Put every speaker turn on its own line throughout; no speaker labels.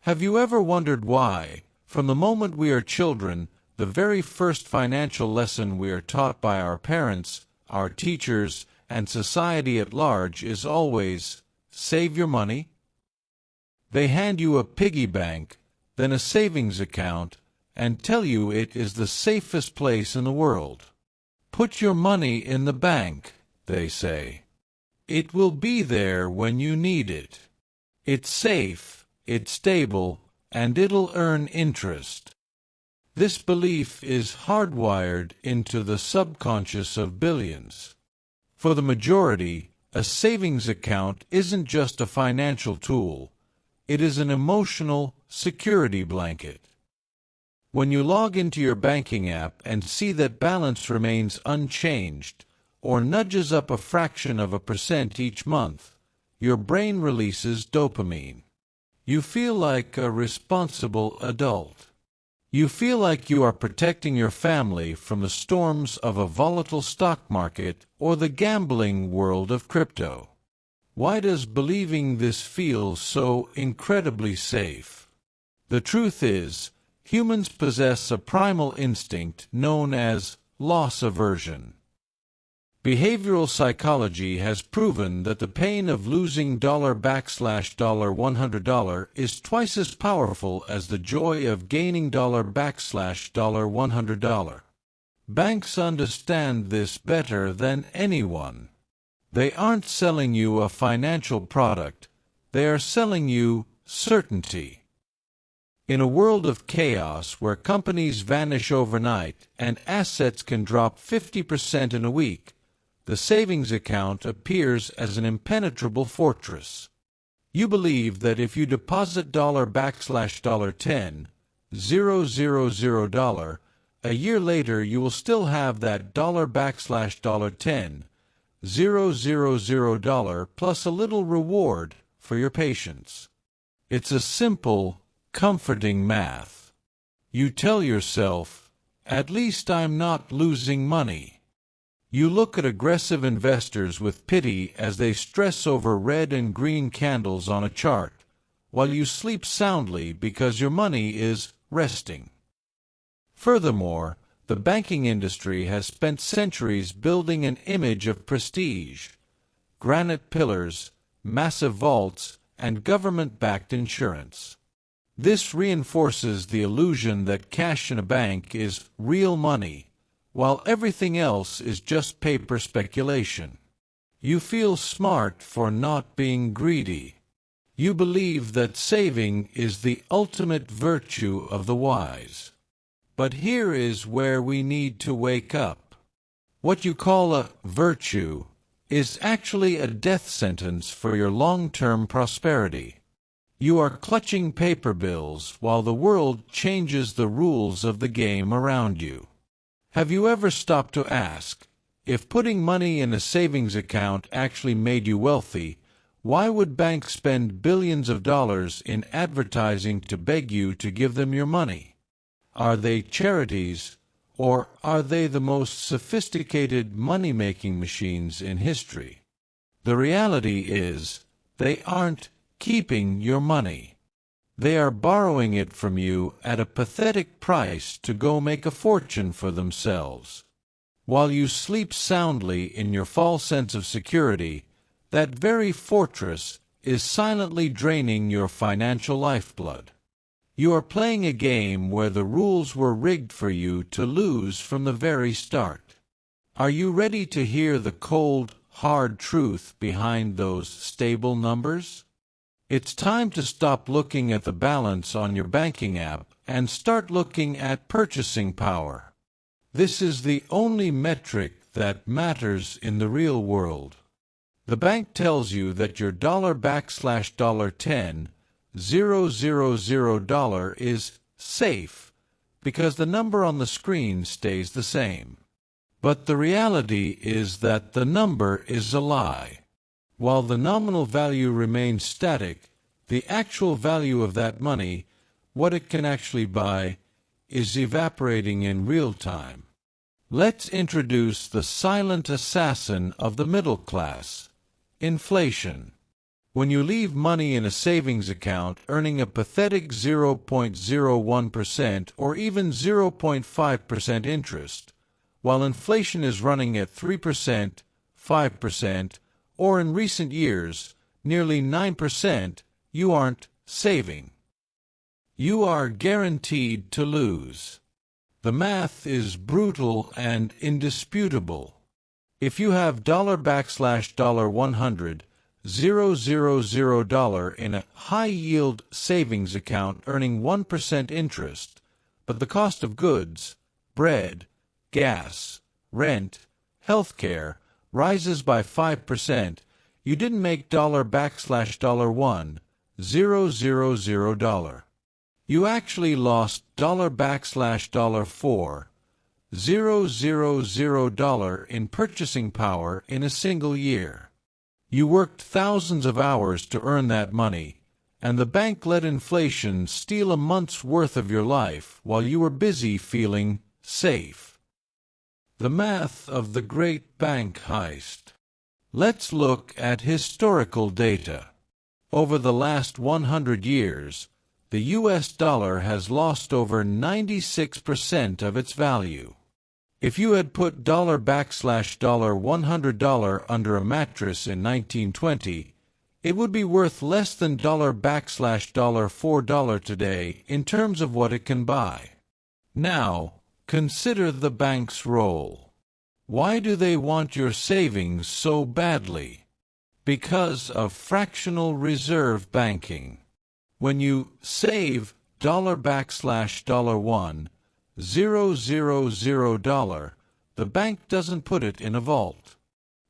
Have you ever wondered why, from the moment we are children, the very first financial lesson we are taught by our parents, our teachers, and society at large is always, save your money? They hand you a piggy bank, then a savings account, and tell you it is the safest place in the world. Put your money in the bank, they say. It will be there when you need it. It's safe, it's stable, and it'll earn interest. This belief is hardwired into the subconscious of billions. For the majority, a savings account isn't just a financial tool. It is an emotional security blanket. When you log into your banking app and see that balance remains unchanged, or nudges up a fraction of a percent each month, your brain releases dopamine. You feel like a responsible adult. You feel like you are protecting your family from the storms of a volatile stock market or the gambling world of crypto. Why does believing this feel so incredibly safe? The truth is, humans possess a primal instinct known as loss aversion. Behavioral psychology has proven that the pain of losing $$100 is twice as powerful as the joy of gaining $$100. Banks understand this better than anyone. They aren't selling you a financial product, they are selling you certainty. In a world of chaos where companies vanish overnight and assets can drop 50% in a week, the savings account appears as an impenetrable fortress. You believe that if you deposit $$10,000, a year later you will still have that $$10,000 plus a little reward for your patience. It's a simple, comforting math. You tell yourself, at least I'm not losing money. You look at aggressive investors with pity as they stress over red and green candles on a chart, while you sleep soundly because your money is resting. Furthermore, the banking industry has spent centuries building an image of prestige: granite pillars, massive vaults, and government-backed insurance. This reinforces the illusion that cash in a bank is real money, while everything else is just paper speculation. You feel smart for not being greedy. You believe that saving is the ultimate virtue of the wise. But here is where we need to wake up. What you call a virtue is actually a death sentence for your long-term prosperity. You are clutching paper bills while the world changes the rules of the game around you. Have you ever stopped to ask, if putting money in a savings account actually made you wealthy, why would banks spend billions of dollars in advertising to beg you to give them your money? Are they charities, or are they the most sophisticated money-making machines in history? The reality is, they aren't keeping your money. They are borrowing it from you at a pathetic price to go make a fortune for themselves. While you sleep soundly in your false sense of security, that very fortress is silently draining your financial lifeblood. You are playing a game where the rules were rigged for you to lose from the very start. Are you ready to hear the cold, hard truth behind those stable numbers? It's time to stop looking at the balance on your banking app and start looking at purchasing power. This is the only metric that matters in the real world. The bank tells you that your $$10,000 is safe because the number on the screen stays the same. But the reality is that the number is a lie. While the nominal value remains static, the actual value of that money, what it can actually buy, is evaporating in real time. Let's introduce the silent assassin of the middle class: inflation. When you leave money in a savings account earning a pathetic 0.01% or even 0.5% interest, while inflation is running at 3%, 5%, or in recent years, nearly 9%, you aren't saving. You are guaranteed to lose. The math is brutal and indisputable. If you have $$100, $000 in a high-yield savings account earning 1% interest, but the cost of goods, bread, gas, rent, healthcare rises by 5%, you didn't make $$1,000. You actually lost $$4,000 in purchasing power in a single year. You worked thousands of hours to earn that money, and the bank let inflation steal a month's worth of your life while you were busy feeling safe. The math of the great bank heist. Let's look at historical data. Over the last 100 years, the US dollar has lost over 96% of its value. If you had put $$100 under a mattress in 1920, it would be worth less than $$4 today in terms of what it can buy. Now, consider the bank's role. Why do they want your savings so badly? Because of fractional reserve banking. When you save $$1,000, the bank doesn't put it in a vault.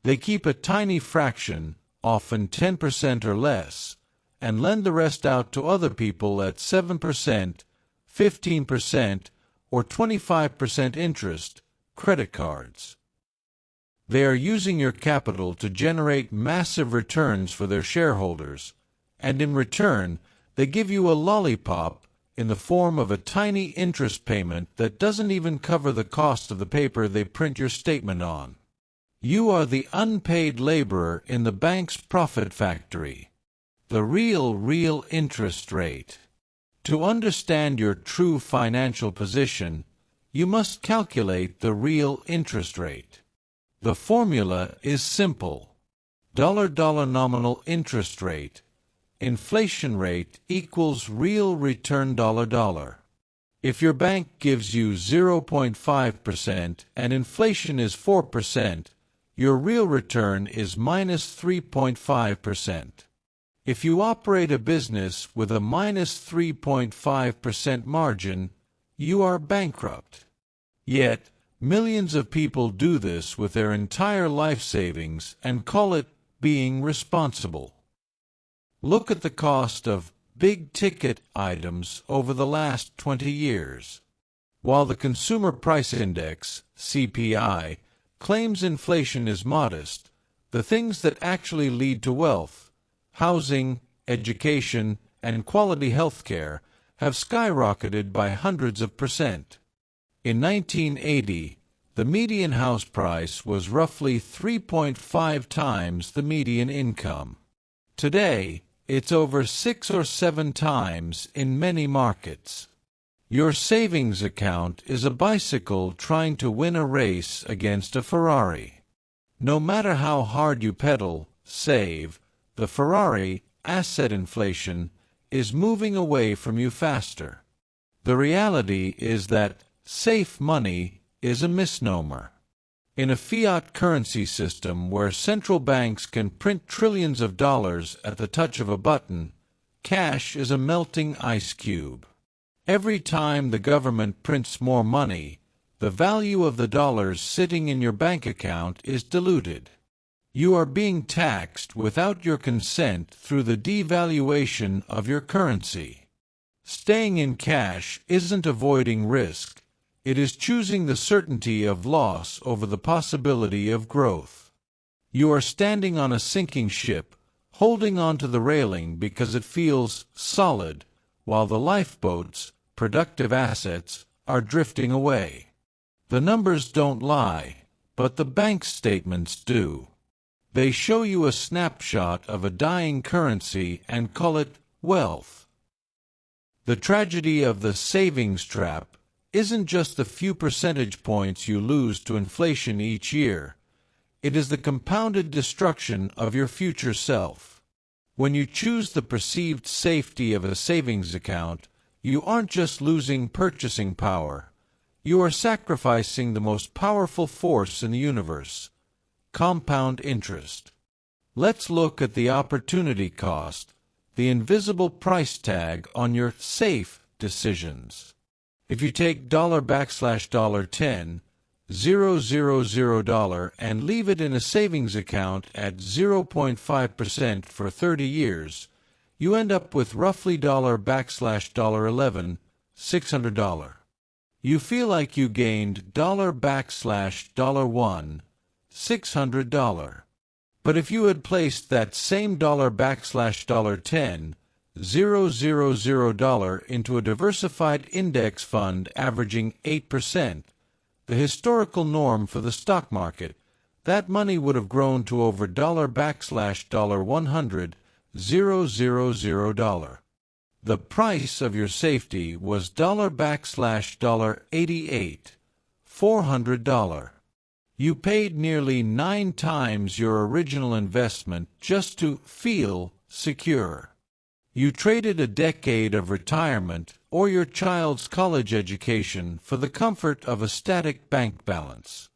They keep a tiny fraction, often 10% or less, and lend the rest out to other people at 7%, 15%, or 25% interest, credit cards. They are using your capital to generate massive returns for their shareholders, and in return, they give you a lollipop in the form of a tiny interest payment that doesn't even cover the cost of the paper they print your statement on. You are the unpaid laborer in the bank's profit factory. The real interest rate. To understand your true financial position, you must calculate the real interest rate. The formula is simple. $$ nominal interest rate. Inflation rate equals real return $. If your bank gives you 0.5% and inflation is 4%, your real return is minus 3.5%. If you operate a business with a minus 3.5% margin, you are bankrupt. Yet, millions of people do this with their entire life savings and call it being responsible. Look at the cost of big-ticket items over the last 20 years. While the Consumer Price Index, CPI, claims inflation is modest, the things that actually lead to wealth, housing, education, and quality health care, have skyrocketed by hundreds of %. In 1980, the median house price was roughly 3.5 times the median income. Today, it's over 6 or 7 times in many markets. Your savings account is a bicycle trying to win a race against a Ferrari. No matter how hard you pedal, save, the Ferrari, asset inflation, is moving away from you faster. The reality is that safe money is a misnomer. In a fiat currency system where central banks can print trillions of dollars at the touch of a button, cash is a melting ice cube. Every time the government prints more money, the value of the dollars sitting in your bank account is diluted. You are being taxed without your consent through the devaluation of your currency. Staying in cash isn't avoiding risk. It is choosing the certainty of loss over the possibility of growth. You are standing on a sinking ship, holding onto the railing because it feels solid, while the lifeboats, productive assets, are drifting away. The numbers don't lie, but the bank statements do. They show you a snapshot of a dying currency and call it wealth. The tragedy of the savings trap isn't just the few percentage points you lose to inflation each year. It is the compounded destruction of your future self. When you choose the perceived safety of a savings account, you aren't just losing purchasing power. You are sacrificing the most powerful force in the universe: compound interest. Let's look at the opportunity cost, the invisible price tag on your safe decisions. If you take $$10,000 and leave it in a savings account at 0.5% for 30 years, you end up with roughly $$11, $600. You feel like you gained $$1, $600. But if you had placed that same $$10,000 into a diversified index fund averaging 8%, the historical norm for the stock market, that money would have grown to over $100,000. The price of your safety was $88, $400. You paid nearly 9 times your original investment just to feel secure. You traded a decade of retirement or your child's college education for the comfort of a static bank balance.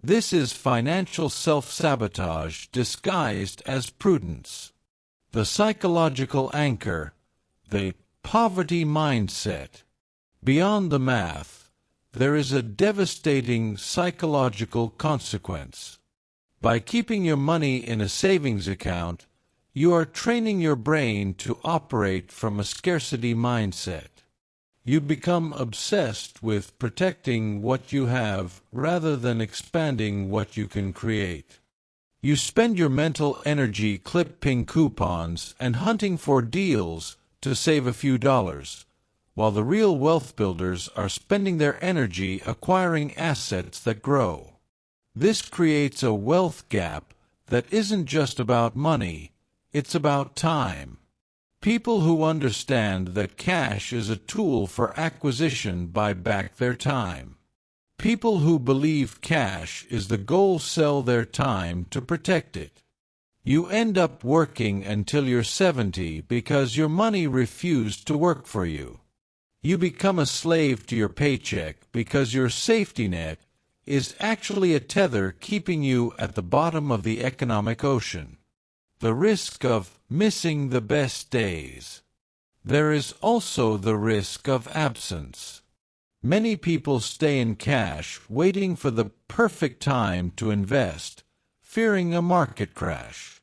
This is financial self-sabotage disguised as prudence. The psychological anchor, the poverty mindset. Beyond the math, there is a devastating psychological consequence. By keeping your money in a savings account, you are training your brain to operate from a scarcity mindset. You become obsessed with protecting what you have rather than expanding what you can create. You spend your mental energy clipping coupons and hunting for deals to save a few dollars, while the real wealth builders are spending their energy acquiring assets that grow. This creates a wealth gap that isn't just about money, it's about time. People who understand that cash is a tool for acquisition buy back their time. People who believe cash is the goal sell their time to protect it. You end up working until you're 70 because your money refused to work for you. You become a slave to your paycheck because your safety net is actually a tether keeping you at the bottom of the economic ocean. The risk of missing the best days. There is also the risk of absence. Many people stay in cash waiting for the perfect time to invest, fearing a market crash.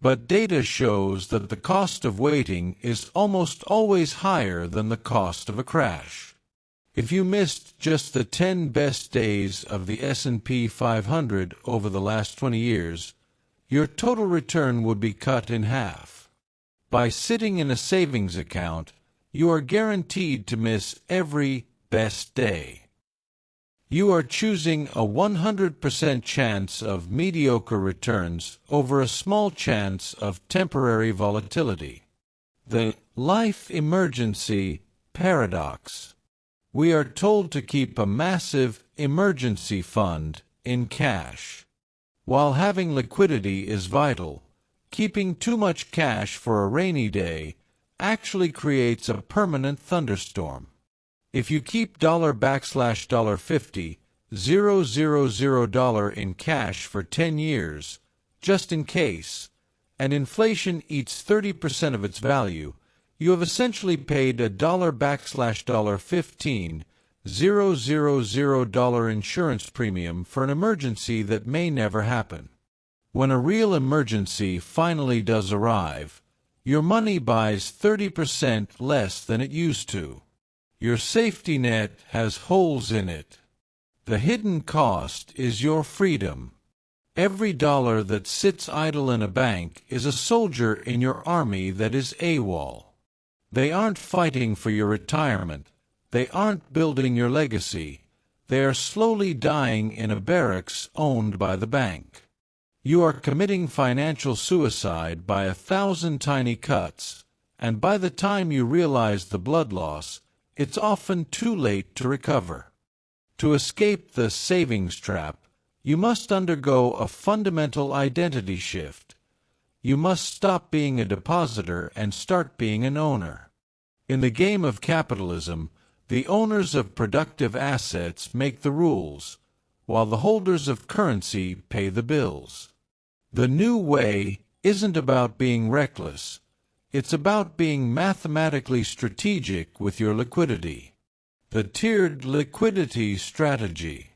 But data shows that the cost of waiting is almost always higher than the cost of a crash. If you missed just the 10 best days of the S&P 500 over the last 20 years, your total return would be cut in half. By sitting in a savings account, you are guaranteed to miss every best day. You are choosing a 100% chance of mediocre returns over a small chance of temporary volatility. The life emergency paradox. We are told to keep a massive emergency fund in cash. While having liquidity is vital, keeping too much cash for a rainy day actually creates a permanent thunderstorm. If you keep $$50,000 in cash for 10 years, just in case, and inflation eats 30% of its value, you have essentially paid a $$15,000 insurance premium for an emergency that may never happen. When a real emergency finally does arrive, your money buys 30% less than it used to. Your safety net has holes in it. The hidden cost is your freedom. Every dollar that sits idle in a bank is a soldier in your army that is AWOL. They aren't fighting for your retirement. They aren't building your legacy. They are slowly dying in a barracks owned by the bank. You are committing financial suicide by 1,000 tiny cuts, and by the time you realize the blood loss, it's often too late to recover. To escape the savings trap, you must undergo a fundamental identity shift. You must stop being a depositor and start being an owner. In the game of capitalism, the owners of productive assets make the rules, while the holders of currency pay the bills. The new way isn't about being reckless. It's about being mathematically strategic with your liquidity. The tiered liquidity strategy.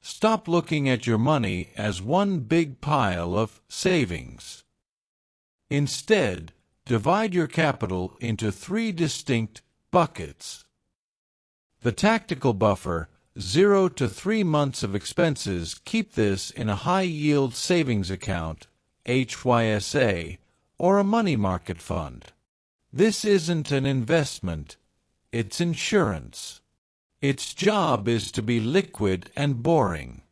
Stop looking at your money as one big pile of savings. Instead, divide your capital into 3 distinct buckets. The tactical buffer, 0 to 3 months of expenses. Keep this in a high-yield savings account, HYSA, or a money market fund. This isn't an investment, it's insurance. Its job is to be liquid and boring.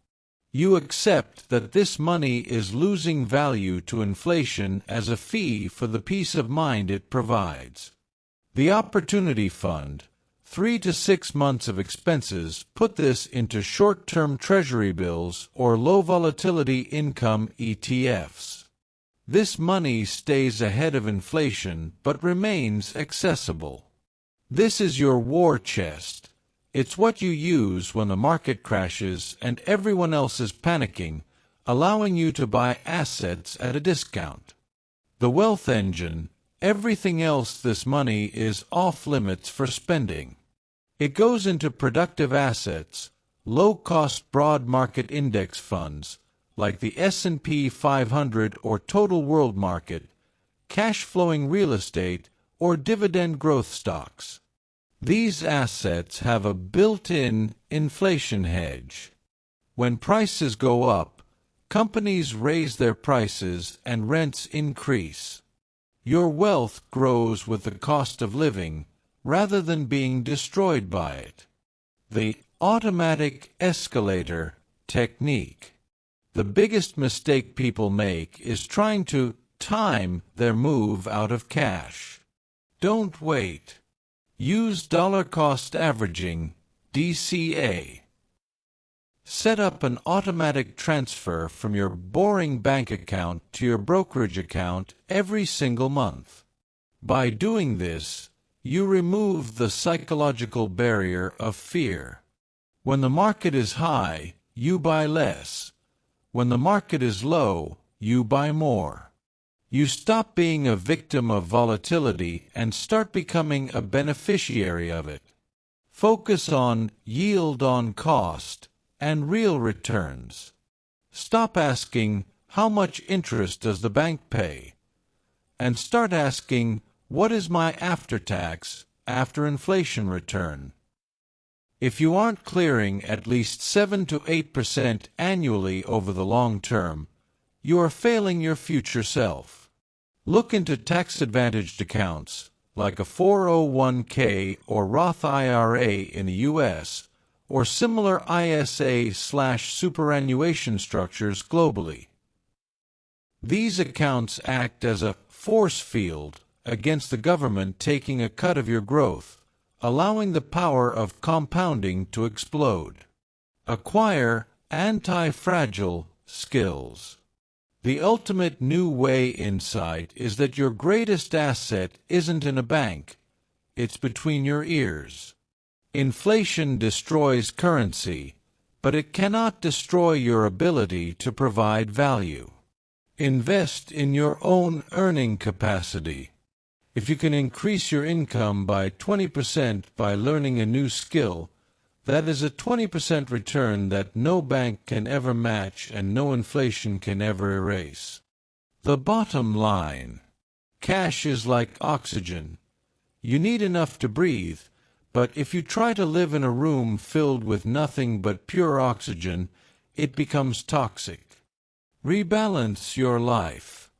You accept that this money is losing value to inflation as a fee for the peace of mind it provides. The Opportunity Fund, 3 to 6 months of expenses. Put this into short-term treasury bills or low-volatility income ETFs. This money stays ahead of inflation but remains accessible. This is your war chest. It's what you use when the market crashes and everyone else is panicking, allowing you to buy assets at a discount. The wealth engine, everything else. This money is off-limits for spending. It goes into productive assets, low-cost broad market index funds, like the S&P 500 or Total World Market, cash-flowing real estate, or dividend growth stocks. These assets have a built-in inflation hedge. When prices go up, companies raise their prices and rents increase. Your wealth grows with the cost of living, rather than being destroyed by it. The automatic escalator technique. The biggest mistake people make is trying to time their move out of cash. Don't wait. Use dollar cost averaging, DCA. Set up an automatic transfer from your boring bank account to your brokerage account every single month. By doing this, you remove the psychological barrier of fear. When the market is high, you buy less. When the market is low, you buy more. You stop being a victim of volatility and start becoming a beneficiary of it. Focus on yield on cost and real returns. Stop asking, how much interest does the bank pay? And start asking, what is my after-tax, after-inflation return? If you aren't clearing at least 7 to 8% annually over the long term, you are failing your future self. Look into tax-advantaged accounts, like a 401k or Roth IRA in the U.S., or similar ISA/superannuation structures globally. These accounts act as a force field against the government taking a cut of your growth, allowing the power of compounding to explode. Acquire anti-fragile skills. The ultimate new way insight is that your greatest asset isn't in a bank, it's between your ears. Inflation destroys currency, but it cannot destroy your ability to provide value. Invest in your own earning capacity. If you can increase your income by 20% by learning a new skill, that is a 20% return that no bank can ever match and no inflation can ever erase. The bottom line. Cash is like oxygen. You need enough to breathe, but if you try to live in a room filled with nothing but pure oxygen, it becomes toxic. Rebalance your life.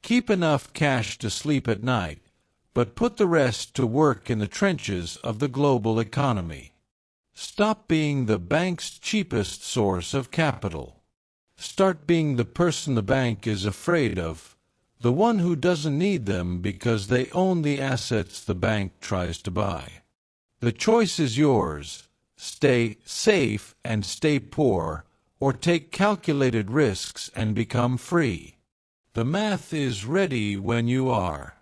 Keep enough cash to sleep at night, but put the rest to work in the trenches of the global economy. Stop being the bank's cheapest source of capital. Start being the person the bank is afraid of, the one who doesn't need them because they own the assets the bank tries to buy. The choice is yours. Stay safe and stay poor, or take calculated risks and become free. The math is ready when you are.